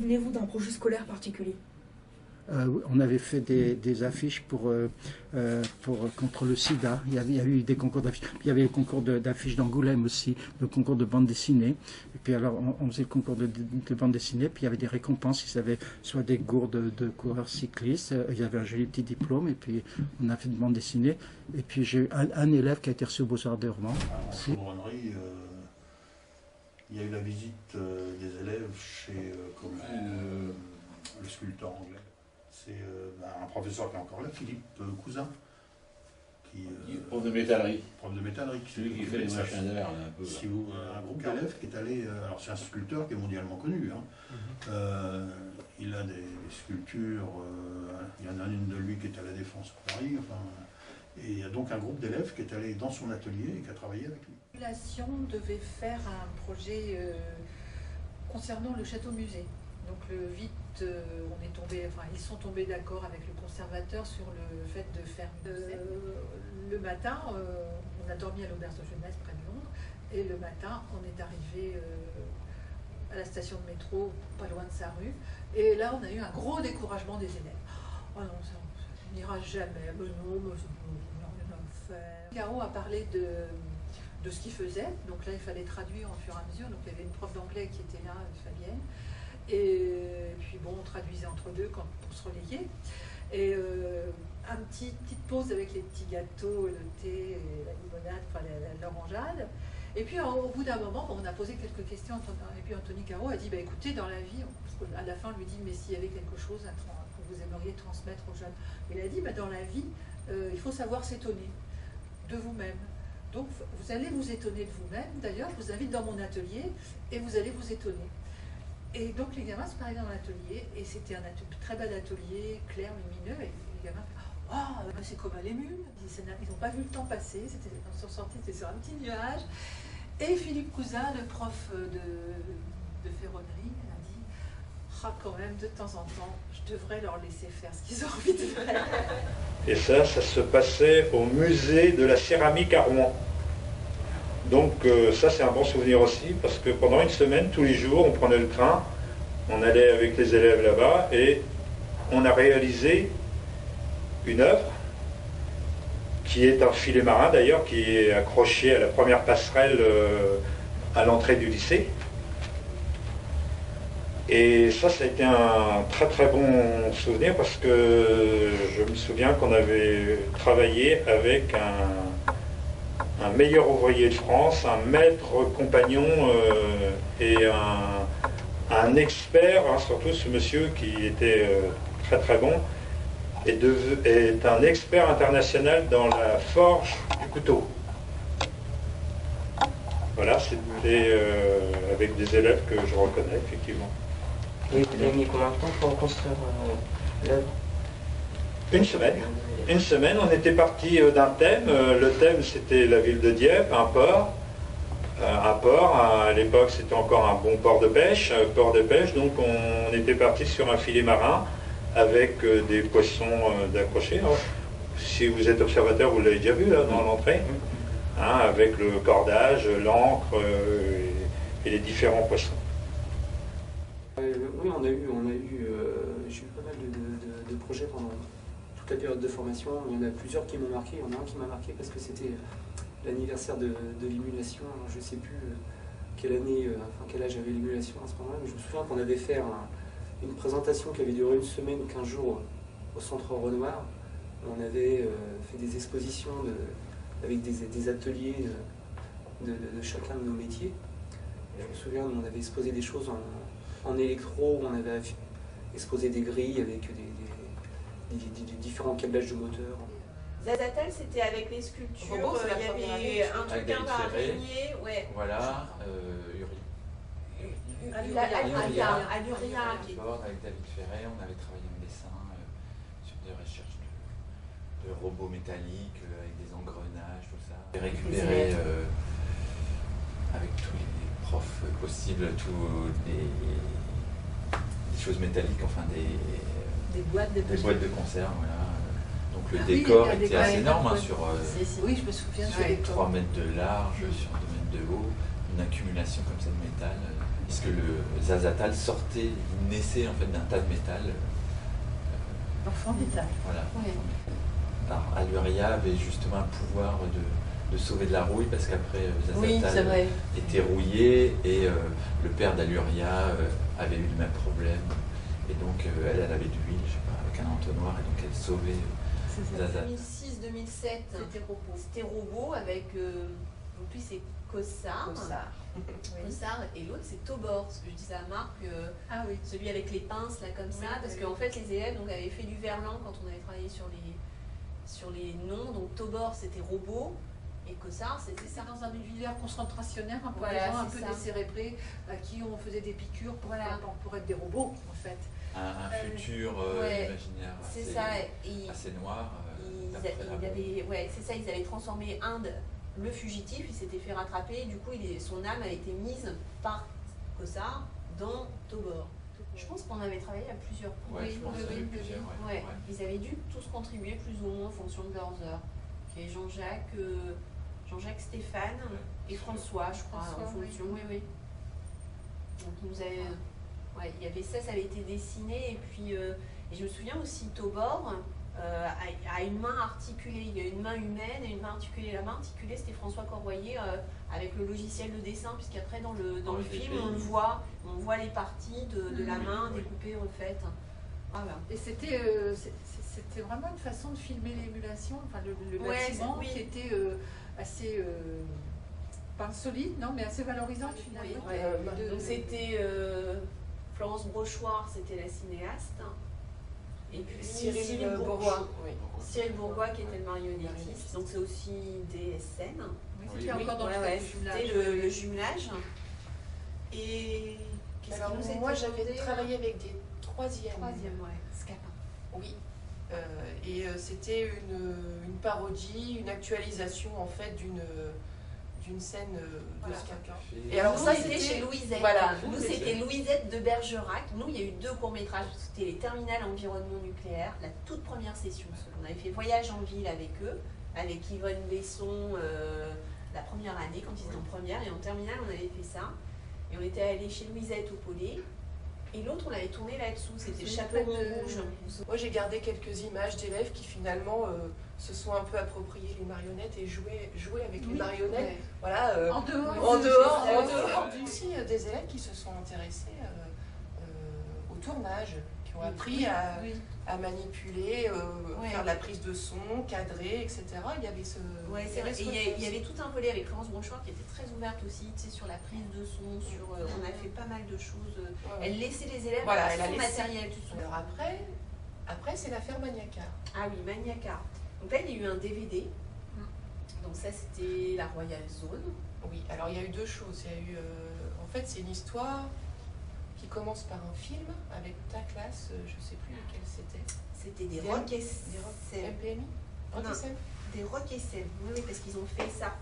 souvenez-vous d'un projet scolaire particulier? On avait fait des affiches contre le sida. Il y a eu des concours d'affiches. Il y avait le concours d'affiches d'Angoulême aussi, le concours de bande dessinée. Et puis alors on faisait le concours de bande dessinée, puis il y avait des récompenses. Ils avaient soit des gourdes de coureurs cyclistes, il y avait un joli petit diplôme, et puis on a fait de bande dessinée. Et puis j'ai eu un élève qui a été reçu au Beaux-Arts de Rouen. En chaudronnerie, il y a eu la visite des élèves chez le sculpteur anglais. C'est un professeur qui est encore là, Philippe Cousin. Prof de métallerie. Prof de métallerie. Celui qui fait les machins d'air, un peu. Si vous, un groupe d'élèves qui est allé. Alors, c'est un sculpteur qui est mondialement connu. Hein. Il a des sculptures. Il y en a une de lui qui est à la Défense à Paris. Enfin, et il y a donc un groupe d'élèves qui est allé dans son atelier et qui a travaillé avec lui. La population devait faire un projet concernant le château-musée. Donc ils sont tombés d'accord avec le conservateur sur le fait de faire le matin, on a dormi à l'auberge de jeunesse près de Londres, et le matin on est arrivé à la station de métro, pas loin de sa rue, et là on a eu un gros découragement des élèves. Oh non, ça n'ira jamais, mais non, mais rien à faire. Caro a parlé de ce qu'il faisait, donc là il fallait traduire au fur et à mesure, donc il y avait une prof d'anglais qui était là, Fabienne. Et puis bon, on traduisait entre deux pour se relayer. Et une petite pause avec les petits gâteaux, le thé, et la limonade, enfin l'orangeade. Et puis au bout d'un moment, on a posé quelques questions. Et puis Anthony Caro a dit, bah, écoutez, dans la vie, à la fin on lui dit, mais s'il y avait quelque chose que vous aimeriez transmettre aux jeunes. Il a dit, bah, dans la vie, il faut savoir s'étonner de vous-même. Donc vous allez vous étonner de vous-même. D'ailleurs, je vous invite dans mon atelier et vous allez vous étonner. Et donc les gamins se parlaient dans l'atelier, et c'était un très bel atelier, clair, lumineux, et les gamins « Oh, c'est comme à l'émule !» Ils n'ont pas vu le temps passer, ils sont sortis, c'était sur un petit nuage. Et Philippe Cousin, le prof de ferronnerie, a dit « Ah, quand même, de temps en temps, je devrais leur laisser faire ce qu'ils ont envie de faire. » Et ça se passait au musée de la céramique à Rouen. Donc ça c'est un bon souvenir aussi, parce que pendant une semaine, tous les jours, on prenait le train, on allait avec les élèves là-bas, et on a réalisé une œuvre, qui est un filet marin d'ailleurs, qui est accroché à la première passerelle à l'entrée du lycée. Et ça a été un très très bon souvenir, parce que je me souviens qu'on avait travaillé avec un meilleur ouvrier de France, un maître compagnon et un expert, hein, surtout ce monsieur qui était très très bon, est un expert international dans la forge du couteau. Voilà, c'était avec des élèves que je reconnais effectivement. Et vous avez mis combien de temps pour construire l'œuvre? Une semaine. Une semaine, on était parti d'un thème. Le thème, c'était la ville de Dieppe, un port. À l'époque, c'était encore un bon port de pêche. Donc on était parti sur un filet marin avec des poissons d'accrocher. Si vous êtes observateur, vous l'avez déjà vu là, dans l'entrée. Hein, avec le cordage, l'encre et les différents poissons. Oui, on a eu j'ai eu pas mal de projets pendant toute la période de formation. Il y en a plusieurs qui m'ont marqué. Il y en a un qui m'a marqué parce que c'était l'anniversaire de l'émulation. Je ne sais plus quelle année, quel âge avait l'émulation à ce moment-là, mais je me souviens qu'on avait fait une présentation qui avait duré une semaine ou 15 jours au Centre Renoir. On avait fait des expositions avec des ateliers de chacun de nos métiers. Et je me souviens, on avait exposé des choses en électro, on avait exposé des grilles avec des différents câblages de moteurs. Zazatel, c'était avec les sculptures, Bon, il y avait un truc un peu araignée, ouais. Voilà, Aluria. Avec David Ferret, on avait travaillé en dessin sur des recherches de robots métalliques avec des engrenages, tout ça. J'ai récupéré avec tous les profs possibles, des choses métalliques, enfin des boîtes de conserve, voilà. Donc le décor était assez énorme, hein, sur oui, je me souviens, 3 mètres de large, sur 2 mètres de haut, une accumulation comme ça de métal. puisque le Zazatal sortait, il naissait en fait d'un tas de métal. L'enfant métal. Voilà. Ouais. Alors, Aluria avait justement un pouvoir de sauver de la rouille, parce qu'après Oui, c'est Zazatal vrai. était rouillé, et le père d'Aluria avait eu le même problème. Et donc elle avait de l'huile, je sais pas, avec un entonnoir, et donc elle sauvait Zazatal. 2006-2007, c'était Robot avec, donc lui c'est Cossard. Cossard, et l'autre c'est Tobor, parce que je disais à Marc, Ah oui. celui avec les pinces là comme ça, parce qu'en fait les élèves donc, avaient fait du verlan quand on avait travaillé sur les noms, donc Tobor c'était Robot, et Cossard c'était ça. Dans un univers concentrationnaire, pour Voilà, des gens un c'est peu ça. décérébrés, à qui on faisait des piqûres Voilà. pour être des robots en fait. Un futur ouais, imaginaire c'est assez, ça, et assez noir. d'après la bombe. ouais, c'est ça, ils avaient transformé le fugitif, il s'était fait rattraper, du coup son âme a été mise par Cossard dans Tobor. Je pense qu'on avait travaillé à plusieurs points. Ouais, je pense qu'il y en a eu plusieurs, ouais. Ouais. Ils avaient dû tous contribuer plus ou moins en fonction de leurs heures. Il y avait Jean-Jacques Stéphane et François, je crois, en fonction. Oui. Donc ils nous avaient, ouais, il y avait ça avait été dessiné, et puis et je me souviens aussi Tobor a une main articulée. Il y a une main humaine et une main articulée. La main articulée, c'était François Corvoyer avec le logiciel de dessin, puisqu'après dans le film, on voit les parties de la main découpées, refaites. Voilà. Et c'était vraiment une façon de filmer l'émulation, enfin le bâtiment qui était assez, pas solide, non, mais assez valorisant finalement. Oui. Donc c'était Florence Brochoir, c'était la cinéaste. Et puis Cyril Bourgois. Oui. Cyril Bourgois qui était le marionnettiste, donc c'est aussi des scènes. Oui, c'était encore dans C'était jumelage. le jumelage. Et qu'est-ce Alors qui nous était moi j'avais demandé, travaillé avec des troisièmes. Scapin. Oui. Et c'était une parodie, une actualisation en fait d'une scène de Scapin. Et alors ça c'était chez Louisette. Voilà. Nous c'était Louisette de Bergerac. Nous il y a eu 2 courts-métrages. C'était les terminales environnement nucléaire, la toute première session. On avait fait Voyage en ville avec eux, avec Yvonne Besson la première année quand ils étaient en première, et en terminale on avait fait ça. Et on était allé chez Louisette au Polé. Et l'autre, on l'avait tourné là-dessous, c'était Chaperon Rouge. Moi j'ai gardé quelques images d'élèves qui finalement se sont un peu appropriés les marionnettes et jouaient avec les marionnettes. Ouais. Voilà, En dehors. en dehors. Aussi des élèves qui se sont intéressés au tournage, qui ont appris à manipuler, faire de la prise de son, cadrer, etc. Il y avait ce... Ouais, c'est vrai. Et il y avait tout un volet avec Florence Brochoir qui était très ouverte aussi, tu sais, sur la prise de son, sur, on a fait pas mal de choses. Elle laissait les élèves elle a son laissé matériel. Alors après c'est l'affaire Maniaca. Ah oui, Maniaca. Donc là, il y a eu un DVD. Donc ça, c'était la Royal Zone. Oui, alors il y a eu 2 choses. Il y a eu, en fait, c'est une histoire qui commence par un film avec ta classe, je ne sais plus lequel c'était. C'était des rock et sel. MPMI Des rock et sel. Oui, parce qu'ils ont fait ça.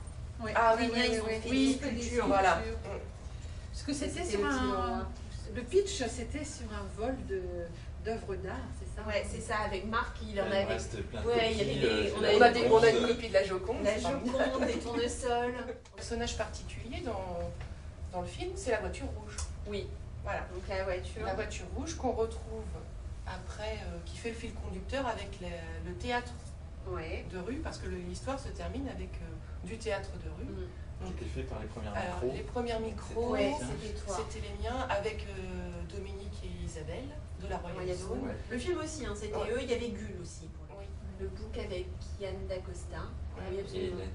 Oui. Ah Très bien, ils ont fait des sculptures. Voilà. Parce que c'était C'était sur le petit un... moment. Le pitch, c'était sur un vol d'œuvres d'art, c'est ça? Ouais, c'est ça, avec Marc, il en Il avait. reste plein de Ouais, il y avait copies, des- On a une copie de la Joconde. La Joconde, des tournesols. Le personnage particulier dans le film, c'est la voiture rouge. Oui, Voilà. donc la voiture. La voiture rouge qu'on retrouve après, qui fait le fil conducteur avec le théâtre Ouais. de rue, parce que l'histoire se termine avec du théâtre de rue. qui était fait par les premières Alors, micros. les premiers micros, Ouais, c'était toi. c'était les miens, avec Dominique et Isabelle de la Royal Royal Zone. Zone. Le film aussi, hein, c'était Ouais. eux, il y avait Gull aussi. Pour Oui. le book avec Yann Dacosta. Oui, Et absolument. Hélène,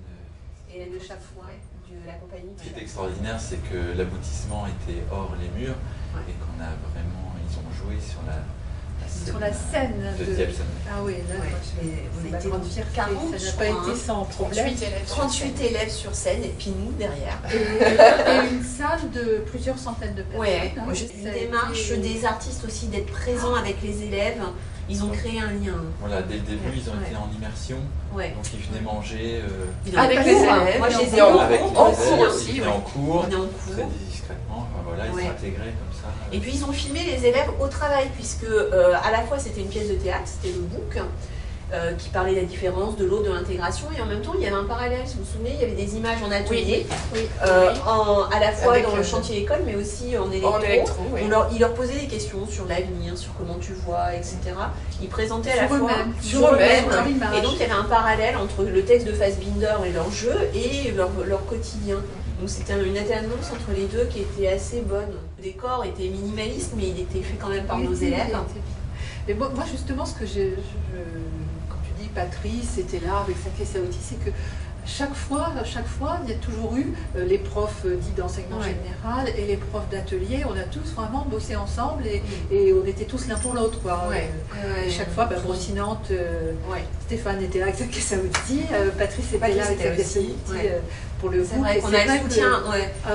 Et Hélène de Chafouin, de la compagnie. ce qui est extraordinaire, c'est que l'aboutissement était hors les murs, et qu'on a vraiment, ils ont joué sur la Sur la scène de de... Diabson. Ah oui, là, on c'est était ma grande fierté, 40, ça n'a pas été sans problème. 38 élèves sur scène, et puis nous derrière. Et une salle de plusieurs centaines de personnes. Ouais, hein. c'est Ça une a démarche été- des artistes aussi d'être présents avec les élèves. Ils ont créé un lien. Voilà, dès le début, ils ont été en immersion, Ouais. donc ils venaient manger Avec Pas les cours, hein. élèves, Moi, je les ai et en avec les en élèves, cours ils aussi. venaient Oui. en cours, On est en très cours. discrètement, voilà, ils Ouais. sont intégrés comme ça. Et puis ils ont filmé les élèves au travail, puisque à la fois c'était une pièce de théâtre, c'était le book, qui parlait de la différence de l'autre, de l'intégration, et en même temps il y avait un parallèle, si vous vous souvenez, il y avait des images en atelier, à la fois avec dans le chantier école, mais aussi en électro. Il leur posait des questions sur l'avenir, sur comment tu vois, etc. Ils présentaient à la fois sur eux-mêmes, et donc il y avait un parallèle entre le texte de Fassbinder et leur jeu et leur quotidien. Donc c'était une alternance entre les deux qui était assez bonne. Le décor était minimaliste, mais il était fait quand même par nos élèves. Mais moi justement, ce que quand tu dis Patrice était là avec sa caisse à outils, c'est que chaque fois, il y a toujours eu les profs dits d'enseignement général et les profs d'atelier. On a tous vraiment bossé ensemble et on était tous l'un pour l'autre. Et chaque fois, Brossinante, Stéphane était là avec sa caisse à outils, Patrice était là avec sa caisse à outils pour le C'est groupe. vrai qu'on a le soutien.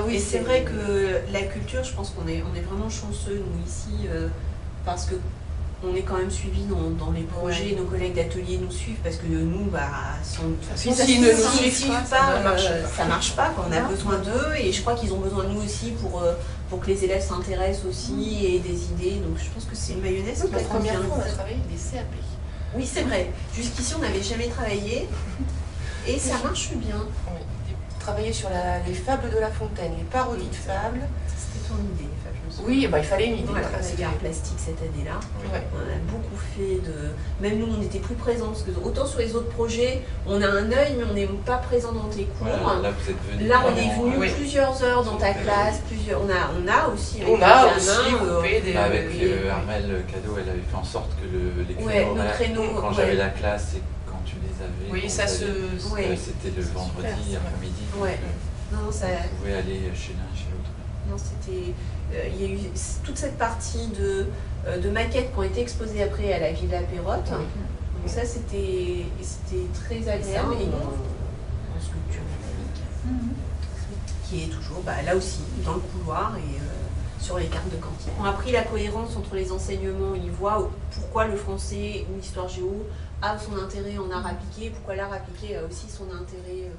Et c'est vrai que la culture, je pense qu'on est vraiment chanceux, nous, ici, parce que on est quand même suivis dans les projets, nos collègues d'atelier nous suivent parce que nous, s'ils ne nous suivent pas, ça marche pas. On a besoin d'eux et je crois qu'ils ont besoin de nous aussi pour que les élèves s'intéressent aussi et aient des idées. Donc je pense que c'est une mayonnaise qui La première fois, on a travaillé avec des CAP. Oui, c'est vrai. Jusqu'ici, on n'avait jamais travaillé et ça marche bien. Oui. Travailler sur les fables de La Fontaine, les parodies de fables. C'était ton idée. Oui, il fallait une idée. C'est l'art plastique cette année-là. On a beaucoup fait Même nous, on était plus présents, parce que autant sur les autres projets, on a un œil, mais on n'est pas présent dans tes cours. Voilà, là, vous êtes venus. Là, on est venu plusieurs heures dans ta classe. On a aussi coupé des... Avec Armelle Cadeau, elle avait fait en sorte que les créneaux, quand j'avais la classe et quand tu les avais, oui, ça se... c'était le vendredi après-midi. Non, ça... Vous pouvez aller chez l'un et chez l'autre. Non, c'était... Il y a eu toute cette partie de maquettes qui ont été exposées après à la Villa Pérotte. Donc ça, c'était très agréable. Et en sculpture qui est toujours là aussi, dans le couloir et sur les cartes de cantine. On a pris la cohérence entre les enseignements. Ils voient pourquoi le français ou l'histoire géo a son intérêt en art appliqué, pourquoi l'art appliqué a aussi son intérêt.